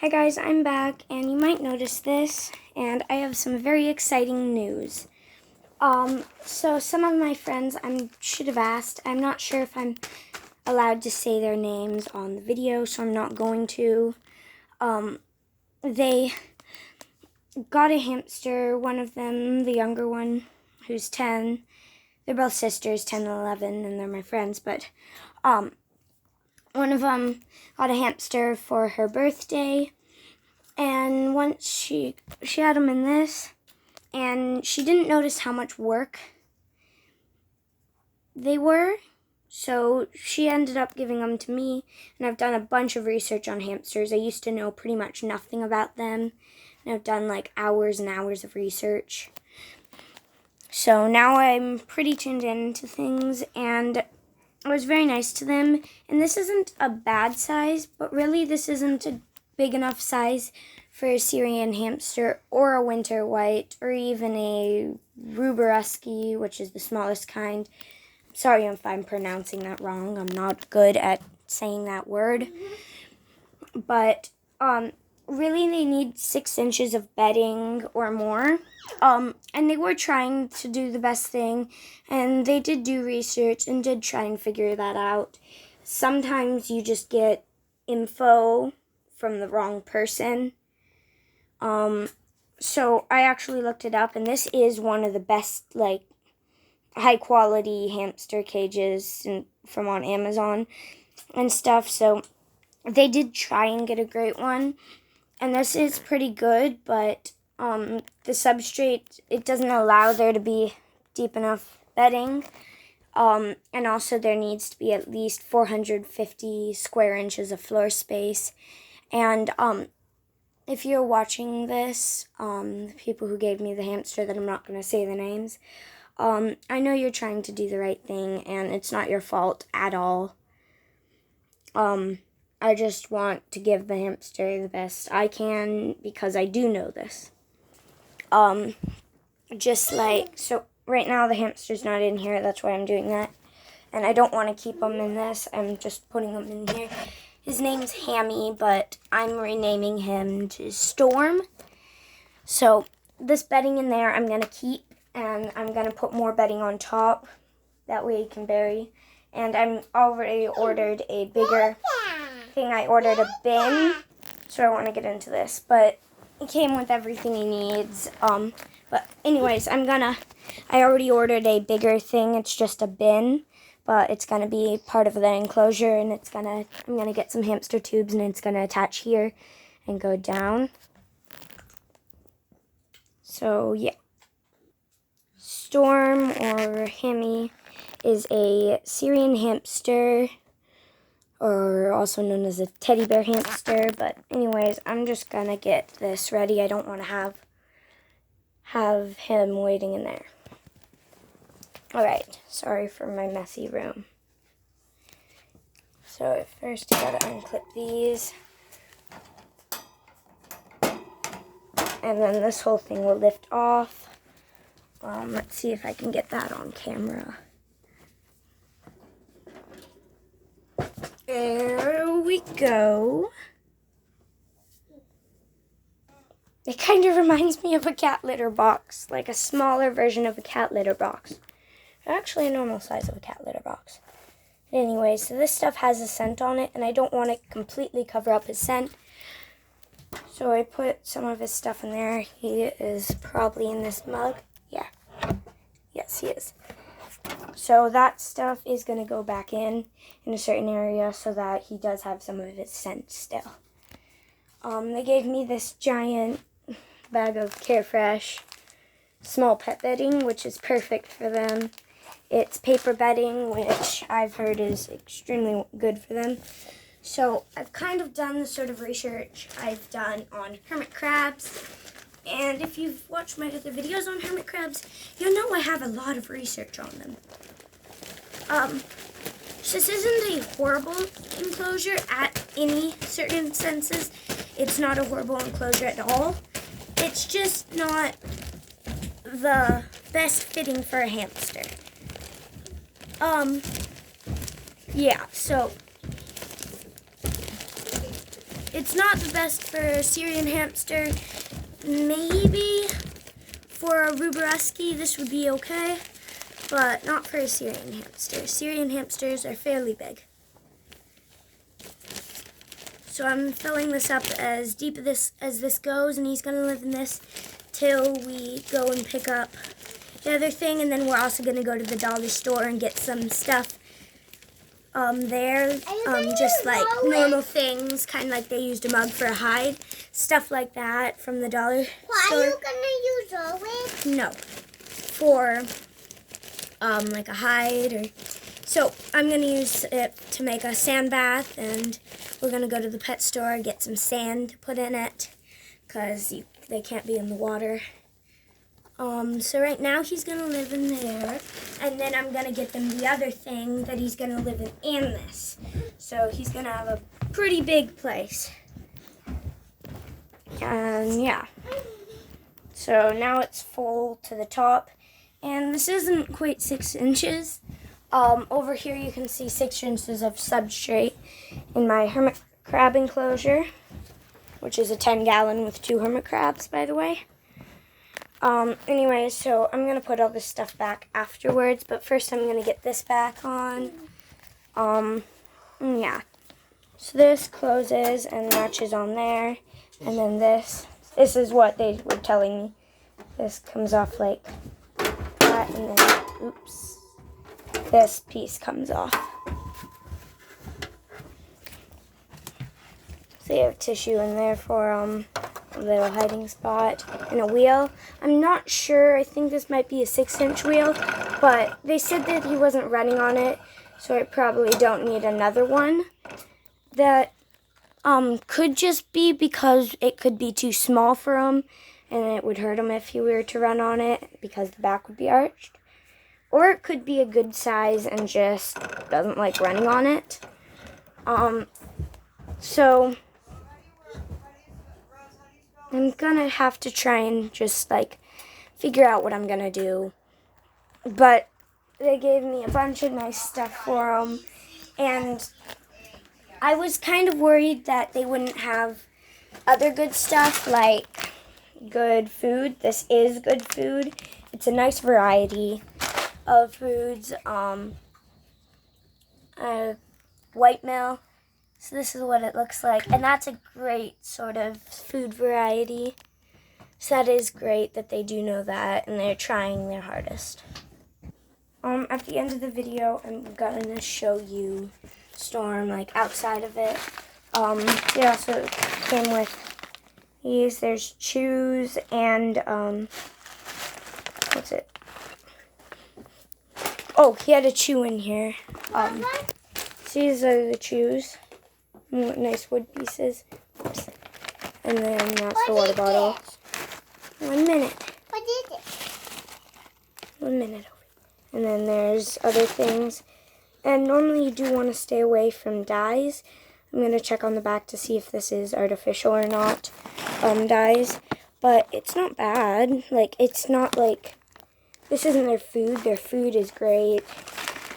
Hi guys, I'm back, and you might notice this, and I have some very exciting news. So some of my friends, I should have asked, I'm not sure if I'm allowed to say their names on the video, so I'm not going to. They got a hamster, one of them, the younger one, who's 10. They're both sisters, 10 and 11, and they're my friends, but, one of them got a hamster for her birthday. And once she had them in this, and she didn't notice how much work they were, so she ended up giving them to me, and I've done a bunch of research on hamsters. I used to know pretty much nothing about them, and I've done like hours and hours of research. So now I'm pretty tuned into things, and I was very nice to them. And this isn't a bad size, but really this isn't a big enough size for a Syrian hamster or a winter white or even a Ruberuski, which is the smallest kind. Sorry if I'm pronouncing that wrong. I'm not good at saying that word. But really they need 6 inches of bedding or more. And they were trying to do the best thing, and they did do research and did try and figure that out. Sometimes you just get info from the wrong person. So I actually looked it up, and this is one of the best, like, high quality hamster cages from on Amazon and stuff. So they did try and get a great one, and this is pretty good, but the substrate, it doesn't allow there to be deep enough bedding. And also there needs to be at least 450 square inches of floor space. And if you're watching this, the people who gave me the hamster that I'm not going to say the names, I know you're trying to do the right thing, and it's not your fault at all. I just want to give the hamster the best I can because I do know this. So right now the hamster's not in here, that's why I'm doing that. And I don't want to keep him in this, I'm just putting him in here. His name's Hammy, but I'm renaming him to Storm. So this bedding in there I'm going to keep, and I'm going to put more bedding on top. That way he can bury. And I'm already ordered a bigger thing. I ordered a bin, so I want to get into this. But it came with everything he needs. But anyways, I already ordered a bigger thing. It's just a bin, but it's going to be part of the enclosure, and I'm going to get some hamster tubes, and it's going to attach here and go down. So, yeah. Storm, or Hammy, is a Syrian hamster, or also known as a teddy bear hamster. But anyways, I'm just going to get this ready. I don't want to have him waiting in there. Alright, sorry for my messy room. So first I gotta unclip these. And then this whole thing will lift off. Let's see if I can get that on camera. There we go. It kind of reminds me of a cat litter box, like a smaller version of a cat litter box. Actually a normal size of a cat litter box. Anyway, so this stuff has a scent on it, and I don't want to completely cover up his scent. So I put some of his stuff in there. He is probably in this mug. Yeah. Yes, he is. So that stuff is going to go back in a certain area so that he does have some of his scent still. They gave me this giant bag of Carefresh small pet bedding, which is perfect for them. It's paper bedding, which I've heard is extremely good for them. So I've kind of done the sort of research I've done on hermit crabs. And if you've watched my other videos on hermit crabs, you'll know I have a lot of research on them. This isn't a horrible enclosure at any certain senses. It's not a horrible enclosure at all. It's just not the best fitting for a hamster. Yeah, so it's not the best for a Syrian hamster. Maybe for a Ruberuski this would be okay, but not for a Syrian hamster. Syrian hamsters are fairly big. So I'm filling this up as deep as this goes, and he's going to live in this till we go and pick up the other thing, and then we're also going to go to the dollar store and get some stuff there, just like normal things, kind of like they used a mug for a hide, stuff like that from the dollar store. Are you going to use always? No, for like a hide or... So I'm going to use it to make a sand bath, and we're going to go to the pet store and get some sand to put in it because they can't be in the water. So right now he's going to live in there, and then I'm going to get them the other thing that he's going to live in this. So he's going to have a pretty big place. And yeah. So now it's full to the top, and this isn't quite 6 inches. Over here you can see 6 inches of substrate in my hermit crab enclosure, which is a 10-gallon with 2 hermit crabs, by the way. Anyway, so I'm going to put all this stuff back afterwards, but first I'm going to get this back on. Yeah. So this closes and latches on there, and then this is what they were telling me. This comes off like that, and then, oops. This piece comes off. So you have tissue in there for a little hiding spot and a wheel. I'm not sure. I think this might be a 6-inch wheel, but they said that he wasn't running on it, so I probably don't need another one. That could just be because it could be too small for him, and it would hurt him if he were to run on it because the back would be arched. Or it could be a good size and just doesn't like running on it. So I'm gonna have to try and just like figure out what I'm gonna do. But they gave me a bunch of nice stuff for them, and I was kind of worried that they wouldn't have other good stuff like good food. This is good food. It's a nice variety of foods. White meal. So this is what it looks like, and that's a great sort of food variety. So that is great that they do know that, and they're trying their hardest. At the end of the video, I'm gonna show you Storm, like outside of it. They also came with these. There's chews and what's it? Oh, he had a chew in here. These are the chews. Nice wood pieces. Oops. And then that's the water bottle. 1 minute. What is it? 1 minute. And then there's other things. And normally you do want to stay away from dyes. I'm going to check on the back to see if this is artificial or not. Dyes. But it's not bad. Like, it's not like... This isn't their food. Their food is great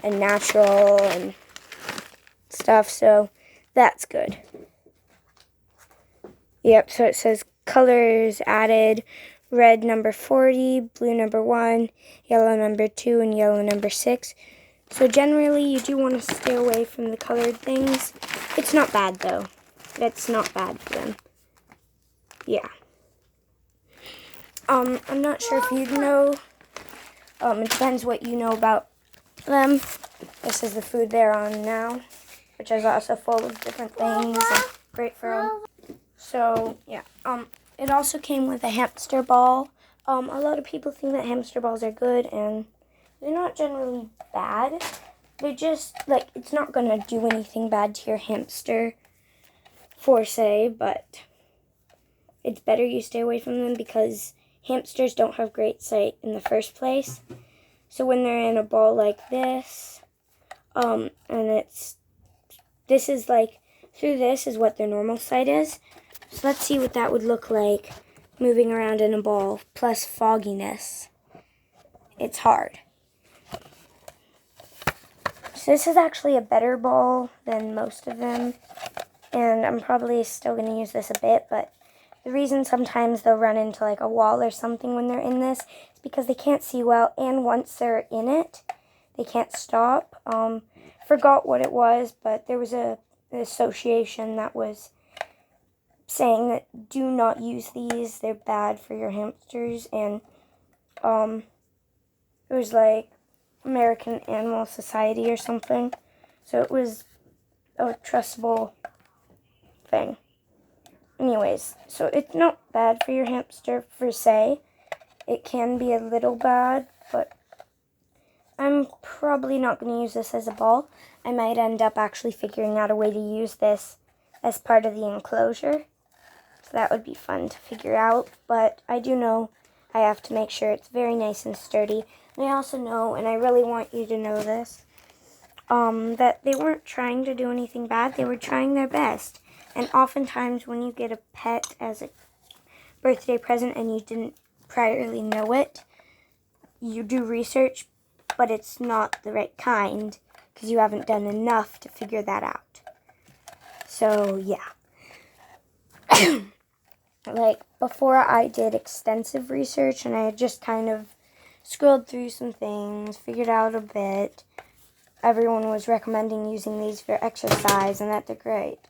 and natural and stuff, so that's good. Yep, so it says colors added: red number 40, blue number 1, yellow number 2, and yellow number 6. So generally you do want to stay away from the colored things. It's not bad though. It's not bad for them. Yeah. I'm not sure if you know. It depends what you know about them. This is the food they're on now, which is also full of different things and great for them. So, yeah. It also came with a hamster ball. A lot of people think that hamster balls are good, and they're not generally bad. They're just, like, it's not going to do anything bad to your hamster, for say, but it's better you stay away from them because hamsters don't have great sight in the first place. So when they're in a ball like this, and this is like, through this is what their normal sight is. So let's see what that would look like moving around in a ball, plus fogginess. It's hard. So this is actually a better ball than most of them. and I'm probably still going to use this a bit, but the reason sometimes they'll run into like a wall or something when they're in this is because they can't see well, and once they're in it, they can't stop. Forgot what it was, but there was an association that was saying that do not use these, they're bad for your hamsters, and it was like American Animal Society or something, so it was a trustable thing. Anyways, so it's not bad for your hamster per se. It can be a little bad, but I'm probably not going to use this as a ball. I might end up actually figuring out a way to use this as part of the enclosure. So that would be fun to figure out. But I do know I have to make sure it's very nice and sturdy. And I also know, and I really want you to know this, that they weren't trying to do anything bad. They were trying their best. And oftentimes when you get a pet as a birthday present and you didn't priorly know it, you do research, but it's not the right kind because you haven't done enough to figure that out. So, yeah. Like, before I did extensive research and I had just kind of scrolled through some things, figured out a bit, everyone was recommending using these for exercise and that they're great.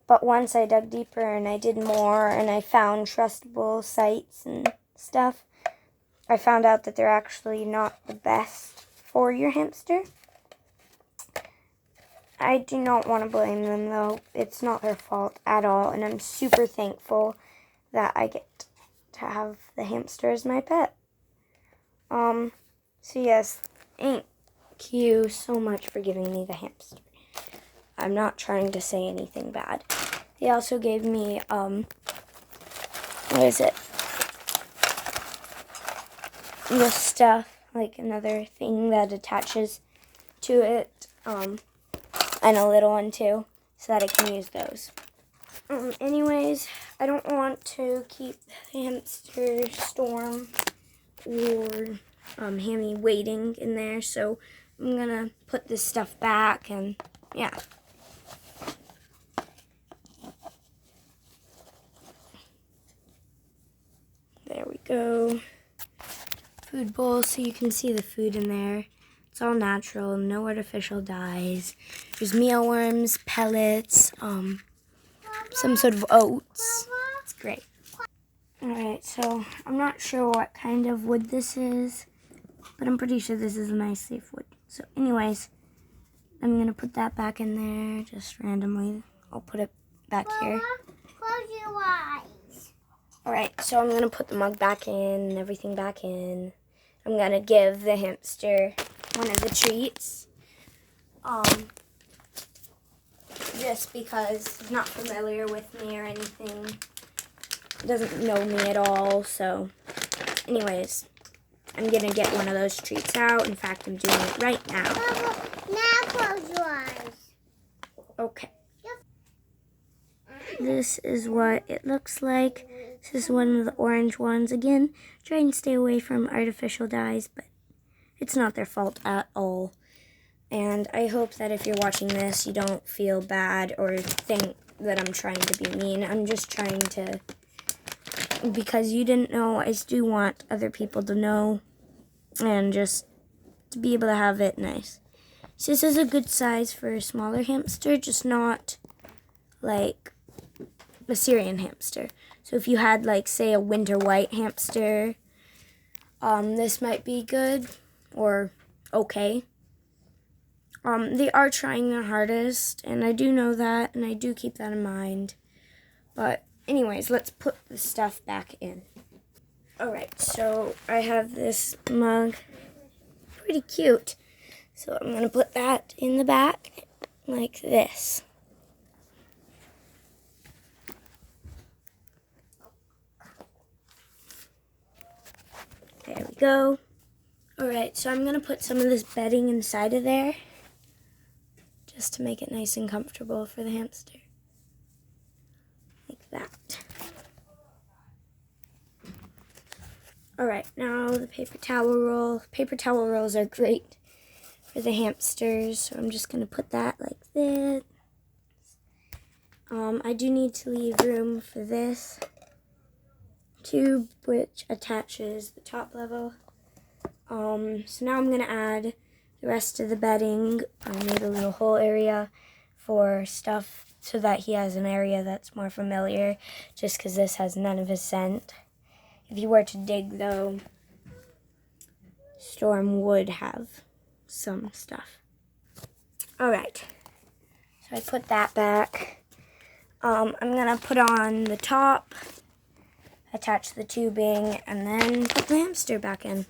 But once I dug deeper and I did more and I found trustable sites and stuff, I found out that they're actually not the best for your hamster. I do not want to blame them, though. It's not their fault at all, and I'm super thankful that I get to have the hamster as my pet. So yes, thank you so much for giving me the hamster. I'm not trying to say anything bad. They also gave me, what is it? This stuff, like another thing that attaches to it, and a little one too, so that I can use those. Anyways, I don't want to keep hamster Storm or Hammy waiting in there, so I'm gonna put this stuff back, and yeah. There we go. Food bowl, so you can see the food in there. It's all natural, no artificial dyes. There's mealworms, pellets, some sort of oats. It's great. Alright, so I'm not sure what kind of wood this is, but I'm pretty sure this is a nice safe wood. So anyways, I'm going to put that back in there just randomly. I'll put it back here. Close your eyes. Alright, so I'm going to put the mug back in and everything back in. I'm going to give the hamster one of the treats. Just because he's not familiar with me or anything. Doesn't know me at all, so anyways, I'm going to get one of those treats out. In fact, I'm doing it right now. Now close your eyes. Okay. This is what it looks like. This is one of the orange ones. Again, try and stay away from artificial dyes, but it's not their fault at all. And I hope that if you're watching this, you don't feel bad or think that I'm trying to be mean. I'm just trying to, because you didn't know, I do want other people to know and just to be able to have it nice. So this is a good size for a smaller hamster, just not like a Syrian hamster. So if you had, like, say, a winter white hamster, this might be good or okay. They are trying their hardest, and I do know that, and I do keep that in mind. But anyways, let's put the stuff back in. Alright, so I have this mug. Pretty cute. So I'm going to put that in the back like this. There we go. Alright, so I'm going to put some of this bedding inside of there, just to make it nice and comfortable for the hamster. Like that. Alright, now the paper towel roll. Paper towel rolls are great for the hamsters, so I'm just going to put that like this. I do need to leave room for this tube, which attaches the top level. So now I'm going to add the rest of the bedding. I made a little hole area for stuff so that he has an area that's more familiar, just because this has none of his scent. If you were to dig, though, Storm would have some stuff. Alright, so I put that back. I'm going to put on the top, attach the tubing, and then put the hamster back in.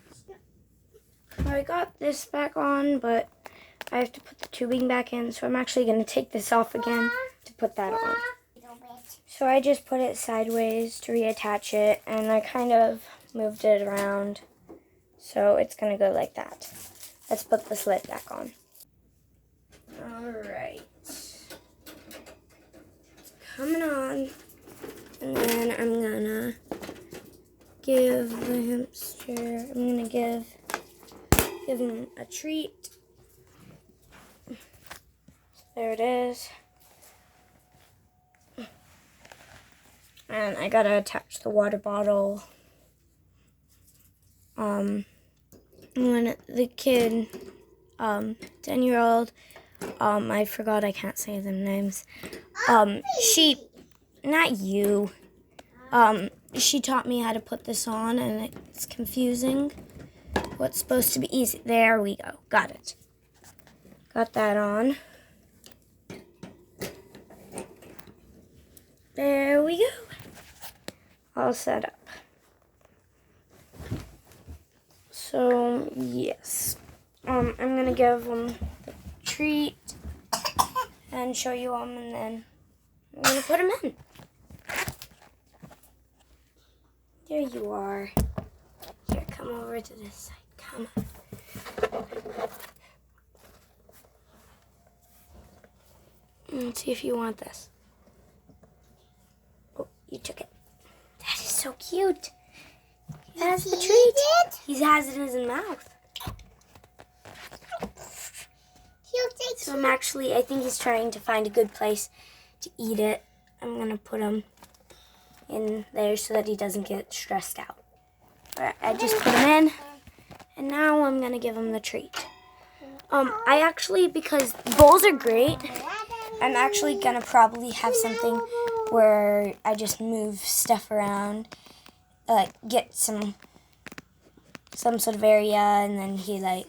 I got this back on, but I have to put the tubing back in, so I'm actually going to take this off again to put that on. So I just put it sideways to reattach it, and I kind of moved it around, so it's going to go like that. Let's put this lid back on. Alright. Coming on, and then I'm going to give the hamster, I'm going to give him a treat. There it is. And I gotta attach the water bottle. When the kid, 10-year-old, I forgot, I can't say their names. Not you. She taught me how to put this on, and it's confusing. What's supposed to be easy. There we go. Got it. Got that on. There we go. All set up. So, yes. I'm going to give them the treat and show you them, and then I'm going to put them in. There you are. Here, come over to this side. Come on. Let's see if you want this. Oh, you took it. That is so cute. He has the treat. He has it in his mouth. So I think he's trying to find a good place to eat it. I'm going to put him in there so that he doesn't get stressed out. Alright, I just put him in. And now I'm going to give him the treat. I actually, because bowls are great, I'm actually going to probably have something where I just move stuff around, get some sort of area, and then he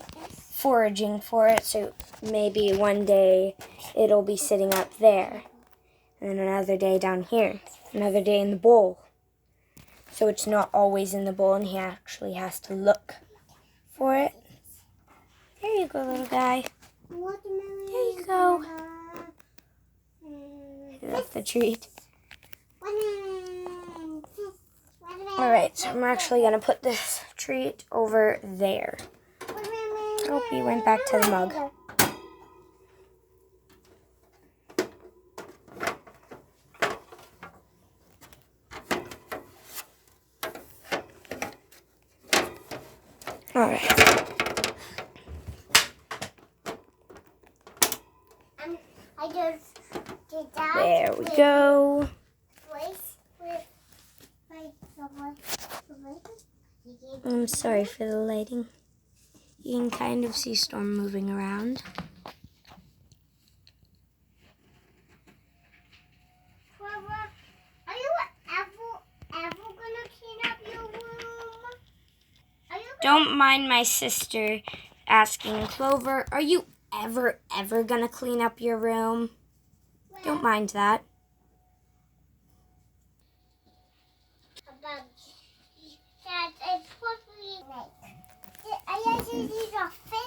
foraging for it, so maybe one day it'll be sitting up there, and then another day down here, another day in the bowl. So it's not always in the bowl, and he actually has to look for it. There you go, little guy. There you go. That's the treat. Alright, so I'm actually going to put this treat over there. Oh, he went back to the mug. Alright. There we go. I'm sorry for the lighting. You can kind of see Storm moving around. Clover, are you ever gonna clean up your room? Don't mind my sister asking, Clover, are you ever gonna clean up your room? Don't mind that.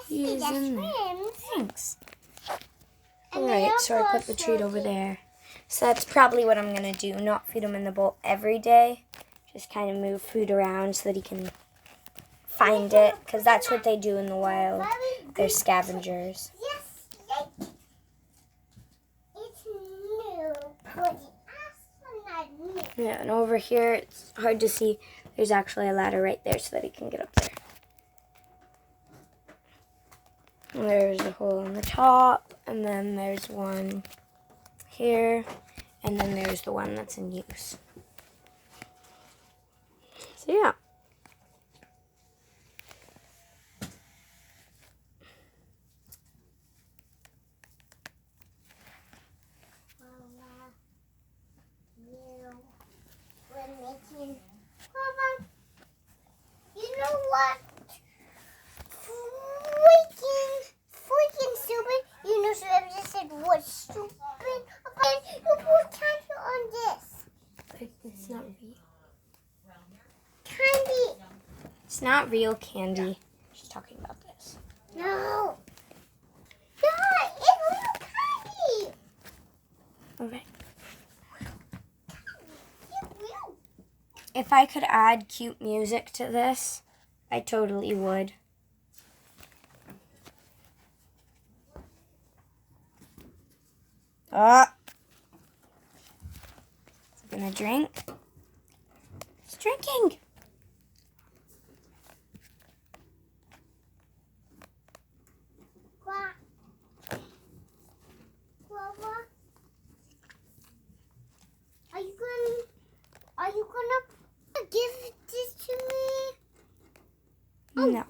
He's in there. Thanks. Alright, so I put the treat over there. So that's probably what I'm going to do. Not feed him in the bowl every day. Just kind of move food around so that he can find it. Because that's what they do in the wild. They're scavengers. Yes, it's new. But yeah, and over here, it's hard to see. There's actually a ladder right there so that he can get up there. And there's a hole on the top, and then there's one here. And then there's the one that's in use. So yeah. You know what? Freaking stupid. You know, so I just said what's stupid. Okay, you put candy on this. It's not real. Candy. It's not real candy. She's talking about this. No. Yeah, it's real candy. Alright. It's real. If I could add cute music to this, I totally would. Ah. Is it gonna drink? It's drinking. Quack. Guava. Are you gonna give this to me? No.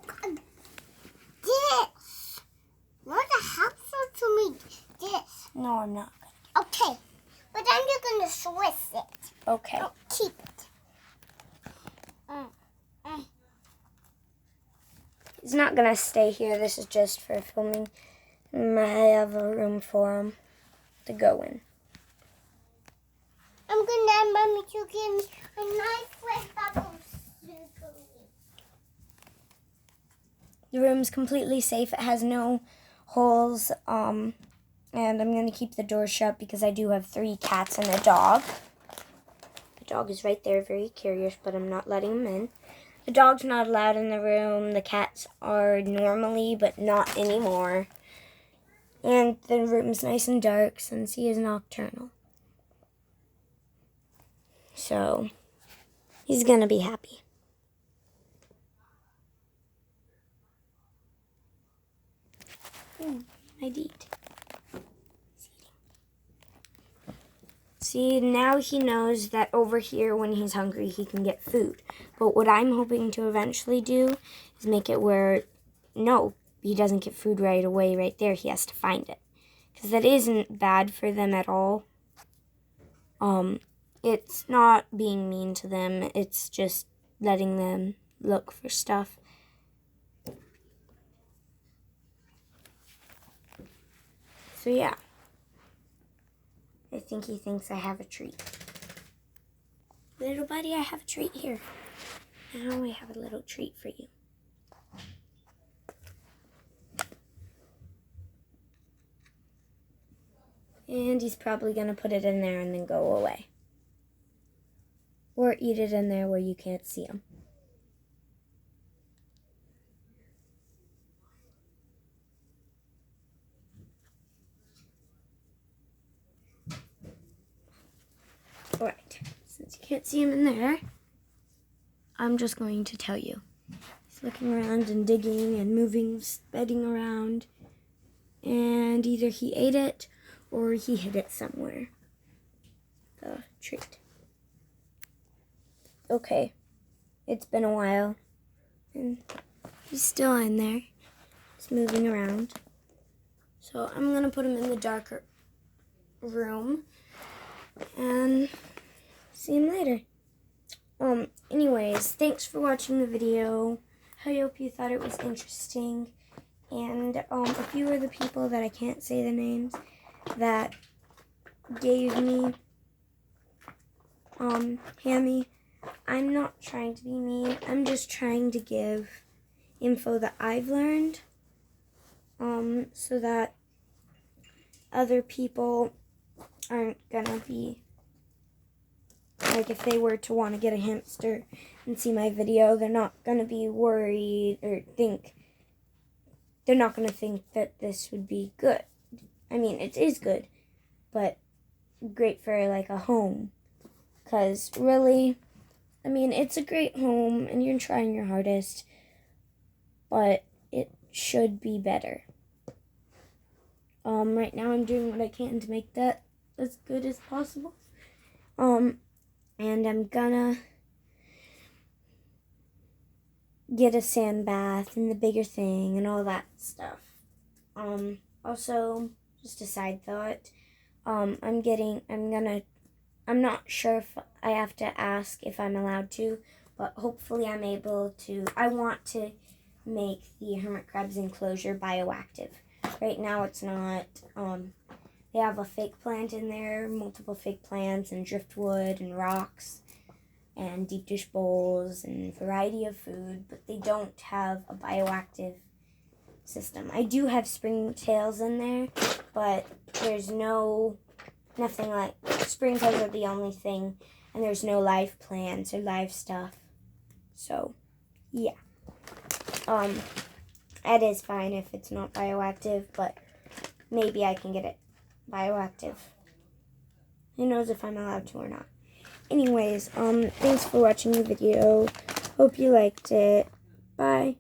This. Not a hamster to me. This. No, I'm not. Okay. But then you're gonna Swiss it. Okay. Oh, keep it. He's not gonna stay here. This is just for filming. I have a room for him to go in. I'm gonna ask Mommy to give me a nice red bubble soup. The room's completely safe. It has no holes. And I'm gonna keep the door shut because I do have 3 cats and a dog. The dog is right there, very curious, but I'm not letting him in. The dog's not allowed in the room. The cats are normally, but not anymore. And the room's nice and dark since he is nocturnal. So, he's gonna be happy. I'd eat. See, now he knows that over here when he's hungry he can get food. But what I'm hoping to eventually do is make it where, no, he doesn't get food right away right there. He has to find it. Because that isn't bad for them at all. It's not being mean to them. It's just letting them look for stuff. So yeah. I think he thinks I have a treat. Little buddy, I have a treat here. Now I have a little treat for you. And he's probably going to put it in there and then go away. Or eat it in there where you can't see him. Alright, since you can't see him in there, I'm just going to tell you. He's looking around and digging and moving, bedding around. And either he ate it or he hid it somewhere. The treat. Okay, it's been a while. And he's still in there. He's moving around. So I'm going to put him in the darker room. And see him later. Anyways, thanks for watching the video. I hope you thought it was interesting. And a few of the people that I can't say the names that gave me Hammy, I'm not trying to be mean. I'm just trying to give info that I've learned so that other people aren't gonna be, like, if they were to want to get a hamster and see my video, they're not gonna be worried or they're not gonna think that this would be good. I mean, it is good, but great for, like, a home. Because, really, I mean, it's a great home, and you're trying your hardest, but it should be better. Right now I'm doing what I can to make that as good as possible. And I'm gonna get a sand bath and the bigger thing and all that stuff. Also, just a side thought, I'm not sure if I have to ask if I'm allowed to, but hopefully I'm able to. I want to make the hermit crab's enclosure bioactive. Right now it's not. They have a fake plant in there, multiple fake plants, and driftwood and rocks and deep dish bowls and a variety of food, but they don't have a bioactive system. I do have springtails in there, but there's nothing like springtails are the only thing, and there's no live plants or live stuff. So, yeah. It is fine if it's not bioactive, but maybe I can get it bioactive. Who knows if I'm allowed to or not. Anyways, thanks for watching the video. Hope you liked it. Bye.